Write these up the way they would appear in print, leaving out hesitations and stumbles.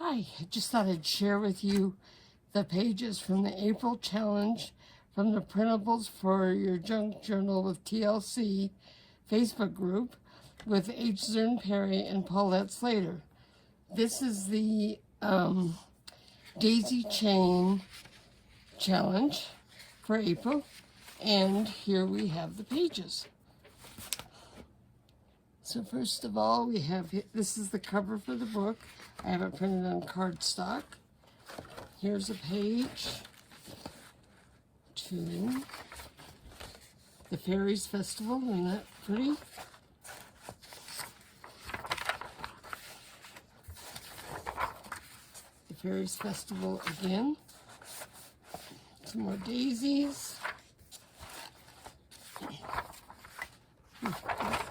Hi, I just thought I'd share with you the pages from the April challenge from the Printables for Your Junk Journal with TLC Facebook group with Zurn Perry and Paulette Slater. This is the daisy chain challenge for April, and here we have the pages. So first of all, we have, this is the cover for the book. I have it printed on cardstock. Here's a page to the Fairies Festival. Isn't that pretty? The Fairies Festival again. Some more daisies.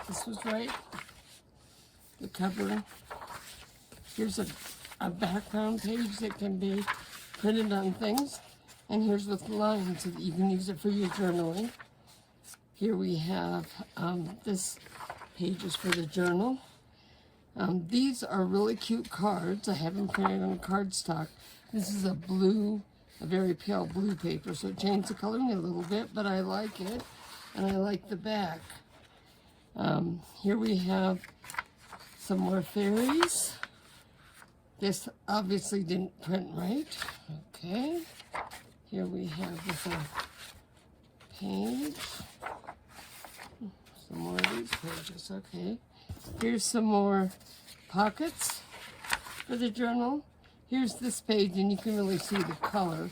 This was right. The cover. Here's a background page that can be printed on things. And here's with lines so that you can use it for your journaling. Here we have this page is for the journal. These are really cute cards. I have them printed on cardstock. This is a very pale blue paper, so it changed the coloring a little bit, but I like it, and I like the back. Here we have some more fairies. This obviously didn't print right. Okay. Here we have this page. Some more of these pages. Okay. Here's some more pockets for the journal. Here's this page, and you can really see the color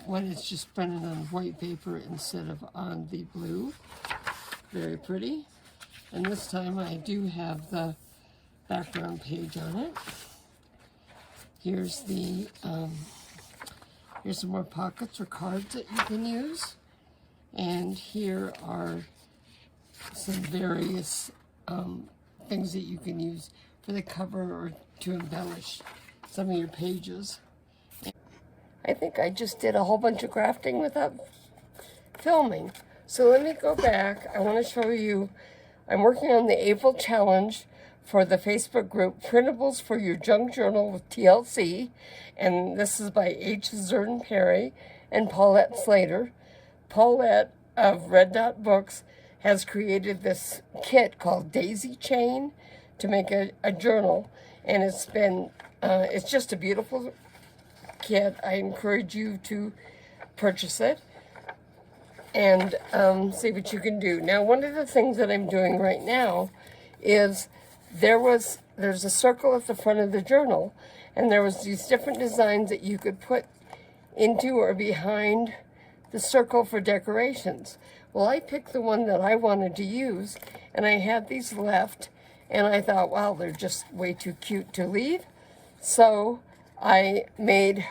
when it's just printed on white paper instead of on the blue. Very pretty. And this time I do have the background page on it. Here's the here's some more pockets or cards that you can use, and here are some various things that you can use for the cover or to embellish some of your pages. I think I just did a whole bunch of grafting without filming, so let me go back. I want to show you. I'm working on the April challenge for the Facebook group Printables for Your Junk Journal with TLC, and this is by Zurn Perry and Paulette Slater. Paulette of reddotbooks has created this kit called Daisy Chain to make a journal, and it's just a beautiful kit. I encourage you to purchase it and see what you can do. Now, one of the things that I'm doing right now is there's a circle at the front of the journal, and there was these different designs that you could put into or behind the circle for decorations. Well, I picked the one that I wanted to use, and I had these left, and I thought, wow, they're just way too cute to leave. So I made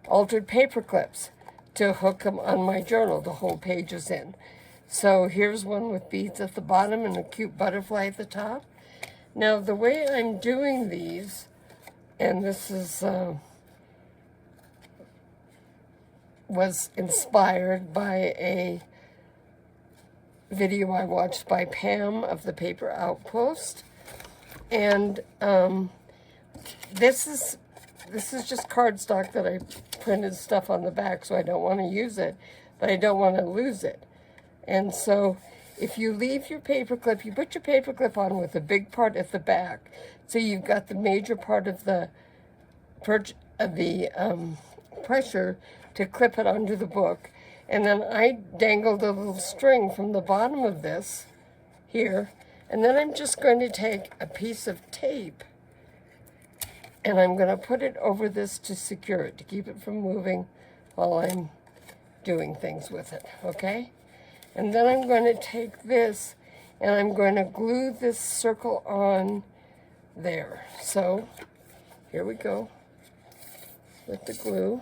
altered paper clips to hook them on my journal to hold pages in. So here's one with beads at the bottom and a cute butterfly at the top. Now the way I'm doing these, and this is was inspired by a video I watched by Pam of the Paper Outpost, and this is just cardstock that I printed stuff on the back, so I don't want to use it, but I don't want to lose it. And so if you leave your paper clip, you put your paper clip on with a big part at the back, so you've got the major part of the pressure to clip it onto the book. And then I dangled a little string from the bottom of this here, and then I'm just going to take a piece of tape and I'm going to put it over this to secure it, to keep it from moving while I'm doing things with it, okay? And then I'm going to take this and I'm going to glue this circle on there. So here we go with the glue.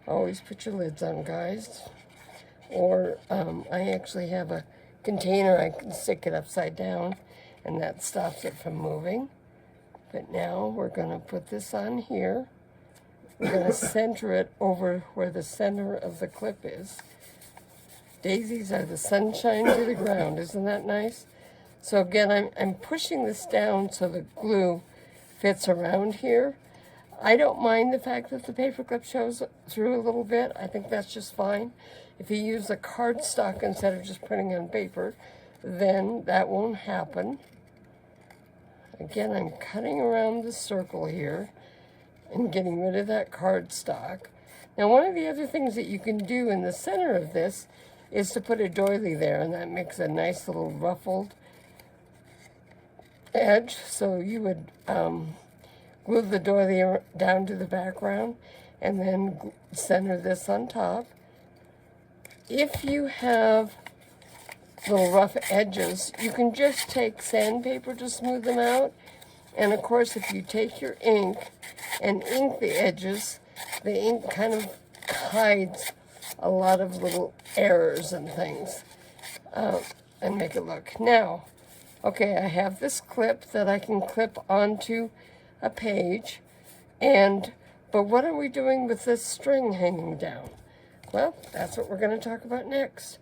Always put your lids on, guys. Or I actually have a container I can stick it upside down, and that stops it from moving. But now we're going to put this on here. We're going to center it over where the center of the clip is. Daisies are the sunshine to the ground. Isn't that nice? So again, I'm pushing this down so the glue fits around here. I don't mind the fact that the paper clip shows through a little bit. I think that's just fine. If you use a cardstock instead of just printing on paper, then that won't happen. Again, I'm cutting around the circle here and getting rid of that cardstock. Now, one of the other things that you can do in the center of this is to put a doily there, and that makes a nice little ruffled edge. So you would glue the doily down to the background and then center this on top. If you have little rough edges, you can just take sandpaper to smooth them out. And of course, if you take your ink and ink the edges, the ink kind of hides a lot of little errors and things and make it look. Now, okay, I have this clip that I can clip onto a page, but what are we doing with this string hanging down? Well, that's what we're going to talk about next.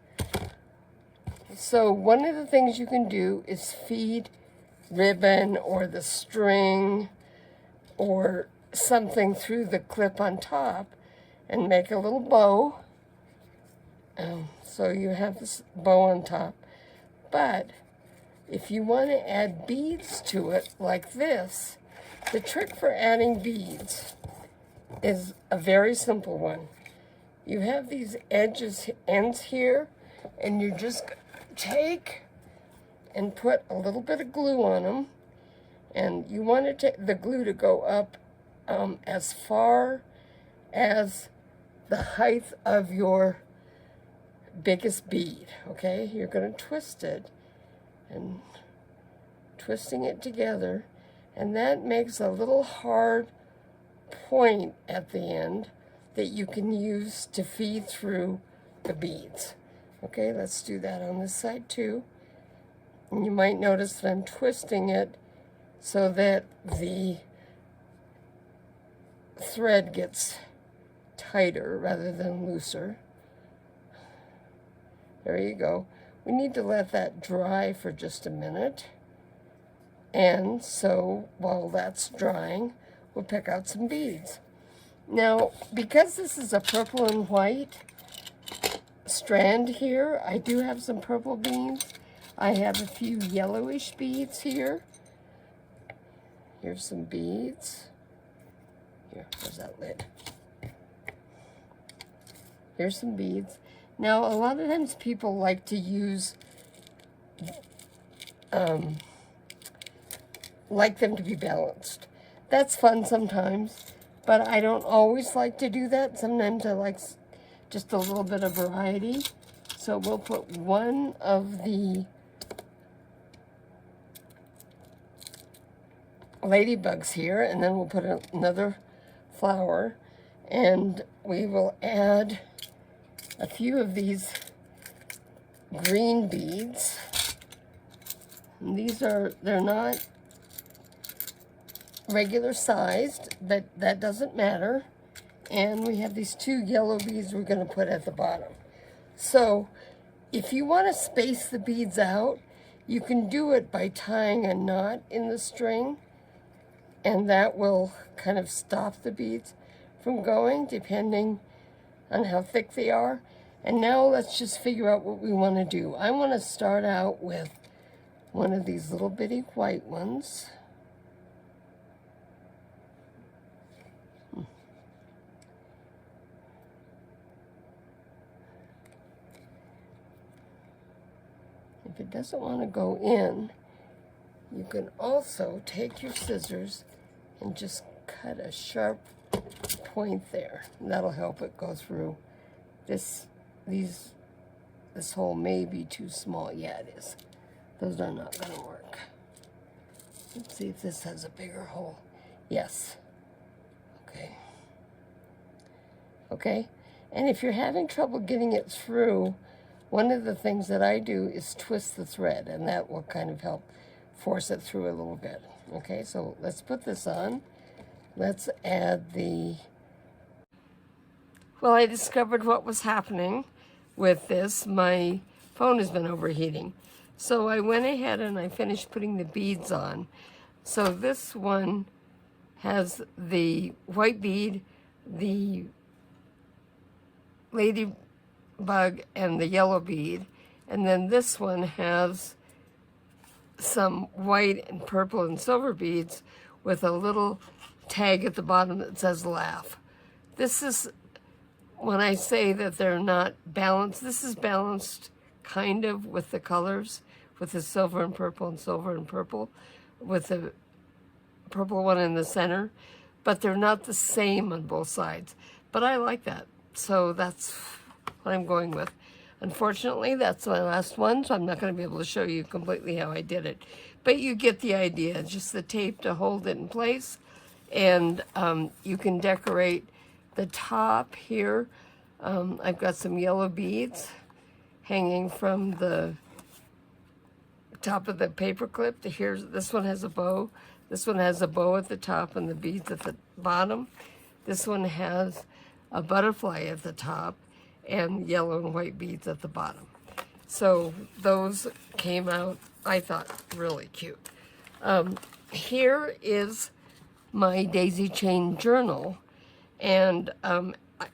So one of the things you can do is feed ribbon or the string or something through the clip on top and make a little bow. So you have this bow on top. But if you want to add beads to it like this, the trick for adding beads is a very simple one. You have these ends here, and you just take and put a little bit of glue on them, and you want the glue to go up as far as the height of your biggest bead, okay? You're going to twist it, and twisting it together, and that makes a little hard point at the end that you can use to feed through the beads. Okay, let's do that on this side too. And you might notice that I'm twisting it so that the thread gets tighter rather than looser. There you go. We need to let that dry for just a minute. And so while that's drying, we'll pick out some beads. Now, because this is a purple and white strand here, I do have some purple beads. I have a few yellowish beads here. Here's some beads. Where's that lid? Here's some beads. Now, a lot of times people like to use, like them to be balanced. That's fun sometimes, but I don't always like to do that. Sometimes I like just a little bit of variety. So we'll put one of the ladybugs here, and then we'll put another flower, and we will add a few of these green beads. And they're not regular sized, but that doesn't matter. And we have these two yellow beads we're going to put at the bottom. So if you want to space the beads out, you can do it by tying a knot in the string, and that will kind of stop the beads from going, depending on how thick they are. And now let's just figure out what we want to do. I want to start out with one of these little bitty white ones. If it doesn't want to go in, you can also take your scissors and just cut a sharp point there. And that'll help it go through. This hole may be too small. Yeah, it is. Those are not going to work. Let's see if this has a bigger hole. Yes. Okay. Okay. And if you're having trouble getting it through, one of the things that I do is twist the thread, and that will kind of help force it through a little bit. Okay, so let's put this on. Let's add the... Well, I discovered what was happening. with this, my phone has been overheating. So I went ahead and I finished putting the beads on. So this one has the white bead, the ladybug, and the yellow bead. And then this one has some white and purple and silver beads with a little tag at the bottom that says laugh. This is, when I say that they're not balanced, this is balanced kind of with the colors, with the silver and purple, with the purple one in the center, but they're not the same on both sides. But I like that, so that's what I'm going with. Unfortunately, that's my last one, so I'm not going to be able to show you completely how I did it. But you get the idea, just the tape to hold it in place. And you can decorate the top here. I've got some yellow beads hanging from the top of the paper clip. This one has a bow. This one has a bow at the top and the beads at the bottom. This one has a butterfly at the top and yellow and white beads at the bottom. So those came out, I thought, really cute. Here is my daisy chain journal, and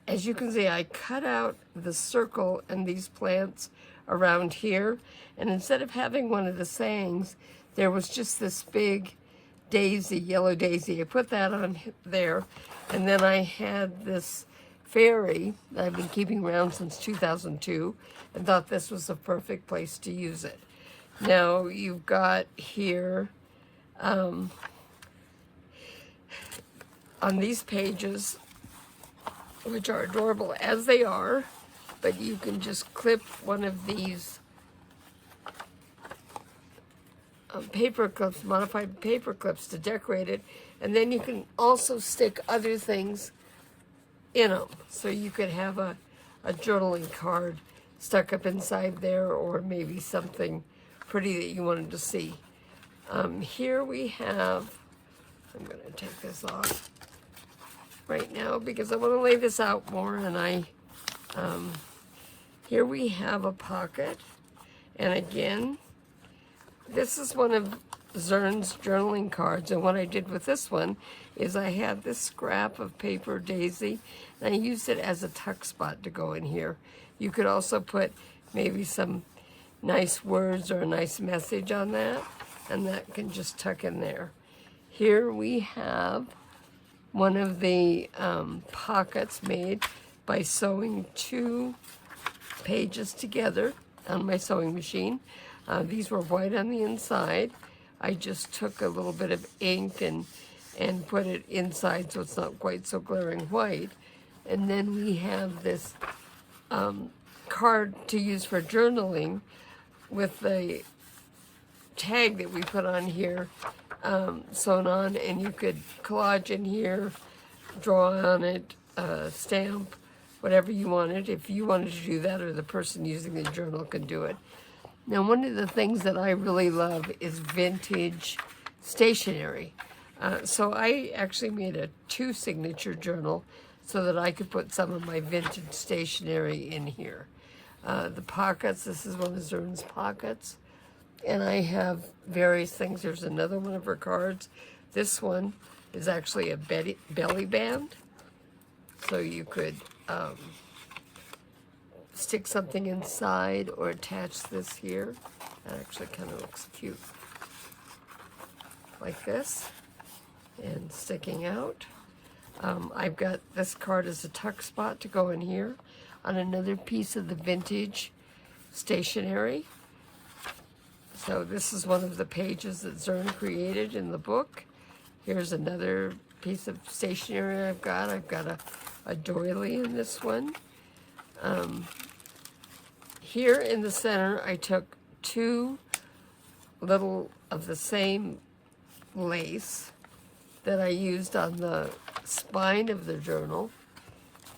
as you can see, I cut out the circle and these plants around here, and instead of having one of the sayings, there was just this big daisy, yellow daisy. I put that on there, and then I had this fairy that I've been keeping around since 2002 and thought this was the perfect place to use it. Now you've got here on these pages, which are adorable as they are, but you can just clip one of these paper clips, modified paper clips, to decorate it, and then you can also stick other things in them. So you could have a journaling card stuck up inside there, or maybe something pretty that you wanted to see. Here we have, I'm going to take this off right now because I want to lay this out more, and here we have a pocket, and again, this is one of Zurn's journaling cards, and what I did with this one is I had this scrap of paper daisy, and I used it as a tuck spot to go in here. You could also put maybe some nice words or a nice message on that, and that can just tuck in there. Here we have one of the pockets made by sewing 2 pages together on my sewing machine. These were white on the inside. I just took a little bit of ink and put it inside so it's not quite so glaring white. And then we have this card to use for journaling with the tag that we put on here sewn on, and you could collage in here, draw on it, stamp, whatever you wanted. If you wanted to do that, or the person using the journal can do it. Now, one of the things that I really love is vintage stationery. So I actually made a 2-signature journal so that I could put some of my vintage stationery in here. The pockets, this is one of Zurn's pockets. And I have various things. There's another one of her cards. This one is actually a belly band. So you could stick something inside or attach this here. That actually kind of looks cute. Like this. And sticking out. I've got this card as a tuck spot to go in here on another piece of the vintage stationery. So this is one of the pages that Zurn created in the book. Here's another piece of stationery I've got. I've got a doily in this one. Here in the center, I took 2 little of the same lace that I used on the spine of the journal.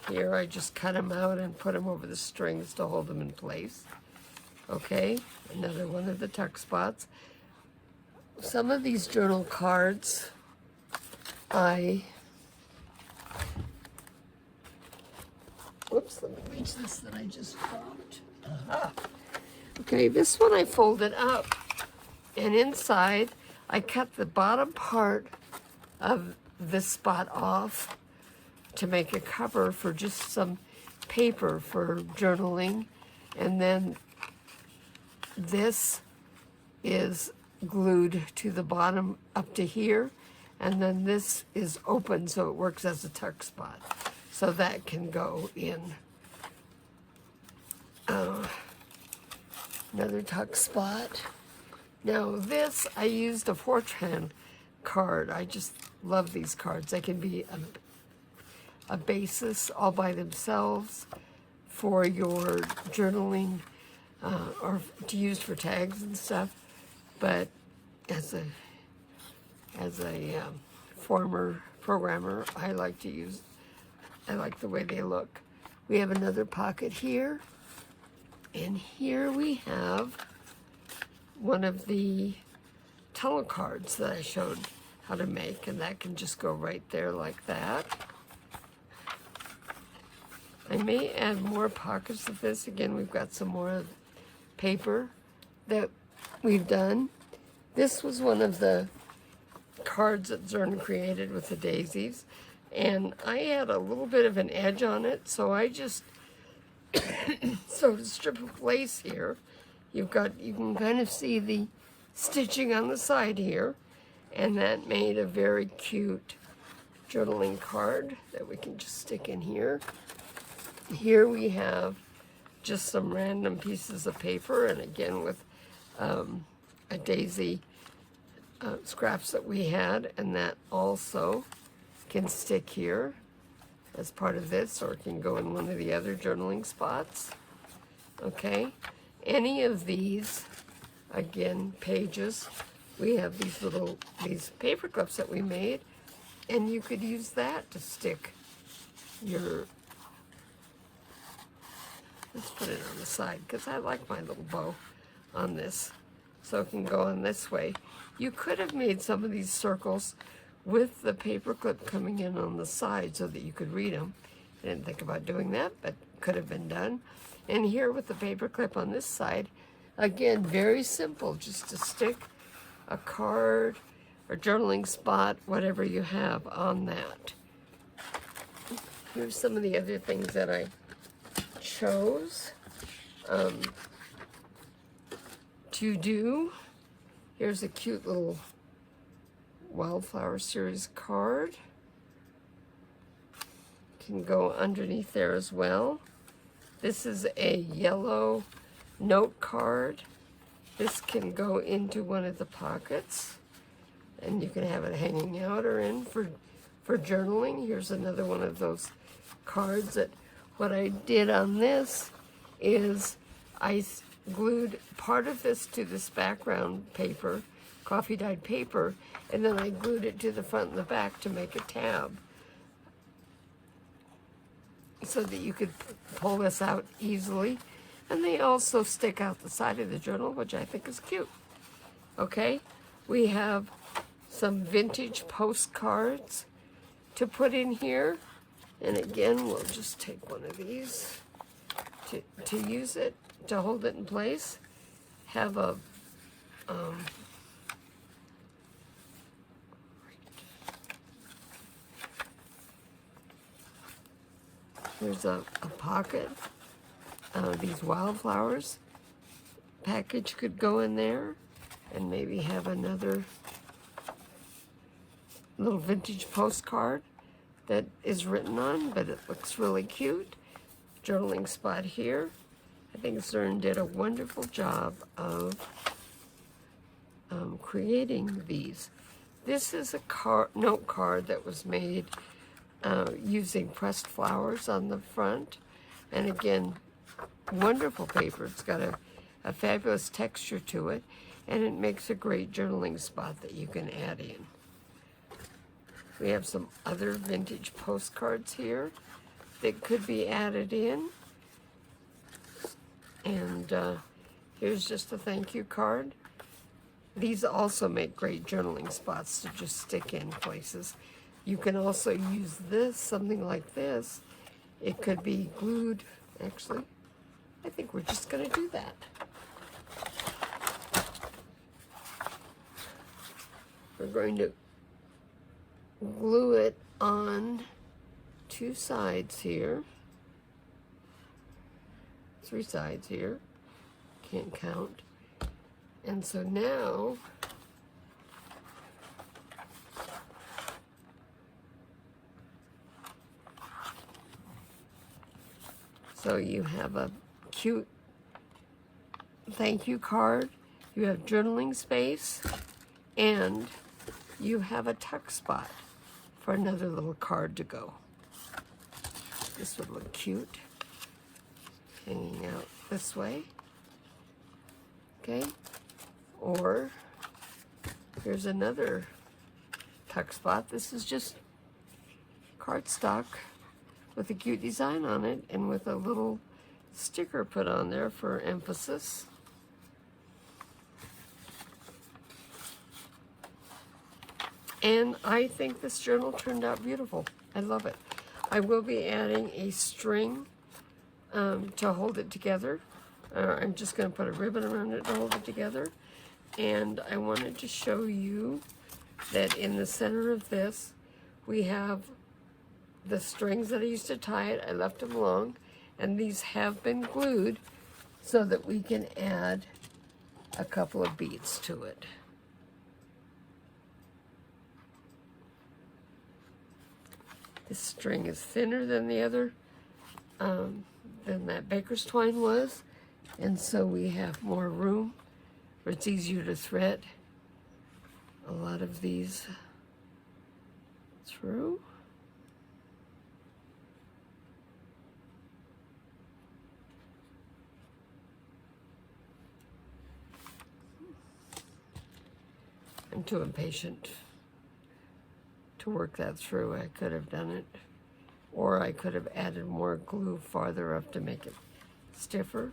Here I just cut them out and put them over the strings to hold them in place. Okay, another one of the tuck spots. Some of these journal cards I Whoops, let me reach this that I just dropped. Okay, this one I folded up, and inside I cut the bottom part of this spot off to make a cover for just some paper for journaling, and then this is glued to the bottom up to here, and then this is open so it works as a tuck spot, so that can go in another tuck spot. Now this, I used a Fortran card. I just love these cards. They can be a basis all by themselves for your journaling, or to use for tags and stuff. But as a former programmer, I like the way they look. We have another pocket here, and here we have one of the tunnel cards that I showed how to make, and that can just go right there like that. I may add more pockets of this. Again, we've got some more paper that we've done. This was one of the cards that Zurn created with the daisies, and I had a little bit of an edge on it, so I just sewed a strip of lace here. You can kind of see the stitching on the side here, and that made a very cute journaling card that we can just stick in here. Here we have just some random pieces of paper, and again with a daisy scraps that we had, and that also can stick here as part of this, or it can go in one of the other journaling spots. Okay, any of these, again, pages, we have these paper clips that we made, and you could use that to stick your, let's put it on the side because I like my little bow on this, so it can go on this way. You could have made some of these circles with the paper clip coming in on the side so that you could read them. I didn't think about doing that, but could have been done. And here with the paper clip on this side, again, very simple, just to stick a card or journaling spot, whatever you have on that. Here's some of the other things that I chose to do. Here's a cute little Wildflower Series card. Can go underneath there as well. This is a yellow note card. This can go into one of the pockets, and you can have it hanging out or in for journaling. Here's another one of those cards that what I did on this is I glued part of this to this background paper, coffee dyed paper, and then I glued it to the front and the back to make a tab so that you could pull this out easily. And they also stick out the side of the journal, which I think is cute. Okay, we have some vintage postcards to put in here. And again, we'll just take one of these to use it, to hold it in place. Have a here's a pocket. These wildflowers package could go in there, and maybe have another little vintage postcard that is written on, but it looks really cute. Journaling spot here. I think Zurn did a wonderful job of creating these. This is a note card that was made using pressed flowers on the front, and again, wonderful paper. It's got a fabulous texture to it, and it makes a great journaling spot that you can add in. We have some other vintage postcards here that could be added in. And here's just a thank you card. These also make great journaling spots to just stick in places. You can also use this, something like this, It could be glued. Actually, I think we're just going to do that. We're going to glue it on 2 sides here. 3 sides here. Can't count. And so now you have a cute thank you card, you have journaling space, and you have a tuck spot for another little card to go. This would look cute, hanging out this way. Okay, or here's another tuck spot. This is just cardstock with a cute design on it and with a little sticker put on there for emphasis. And I think this journal turned out beautiful. I love it. I will be adding a string to hold it together. I'm just going to put a ribbon around it to hold it together. And I wanted to show you that in the center of this, we have the strings that I used to tie it. I left them long, and these have been glued so that we can add a couple of beads to it. This string is thinner than the other, than that baker's twine was, and so we have more room where it's easier to thread a lot of these through. I'm too impatient to work that through. I could have done it, or I could have added more glue farther up to make it stiffer.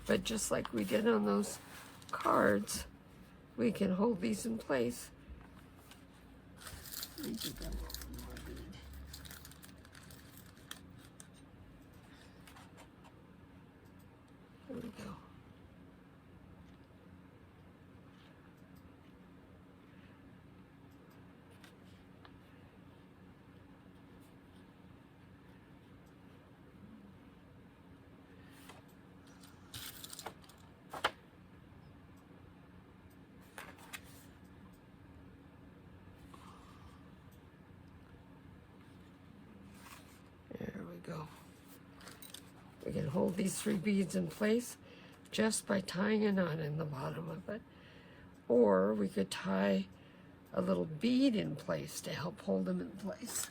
But just like we did on those cards, we can hold these in place. Let me do that one more bead. There we go. Go. We can hold these 3 beads in place just by tying a knot in the bottom of it, or we could tie a little bead in place to help hold them in place.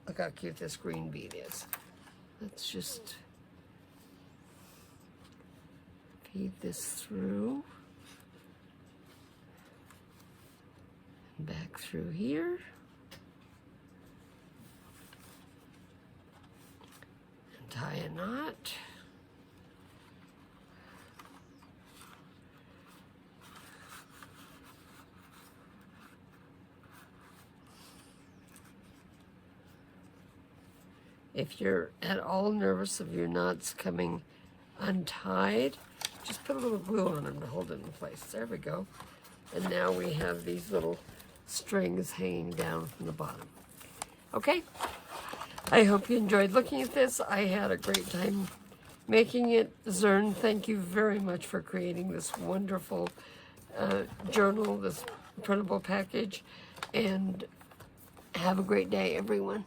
Look how cute this green bead is. Let's just feed this through. Back through here. And tie a knot. If you're at all nervous of your knots coming untied, just put a little glue on them to hold it in place. There we go. And now we have these little strings hanging down from the bottom. Okay, I hope you enjoyed looking at this. I had a great time making it. Zurn, thank you very much for creating this wonderful journal, this printable package, and have a great day, everyone.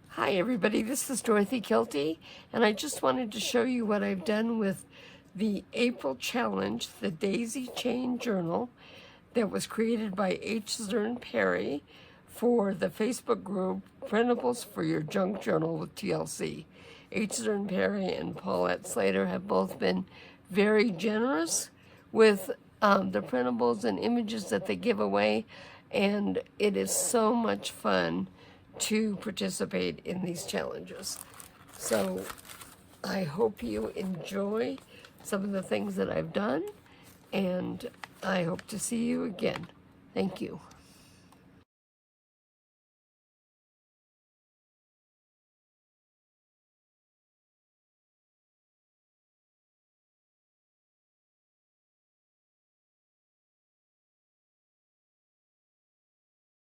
Hi everybody, this is Dorothy Kilty, and I just wanted to show you what I've done with the April challenge, the Daisy Chain Journal that was created by Zurn Perry for the Facebook group Printables for Your Junk Journal with TLC. Zurn Perry and Paulette Slater have both been very generous with the printables and images that they give away, and it is so much fun to participate in these challenges. So I hope you enjoy some of the things that I've done, and I hope to see you again. Thank you.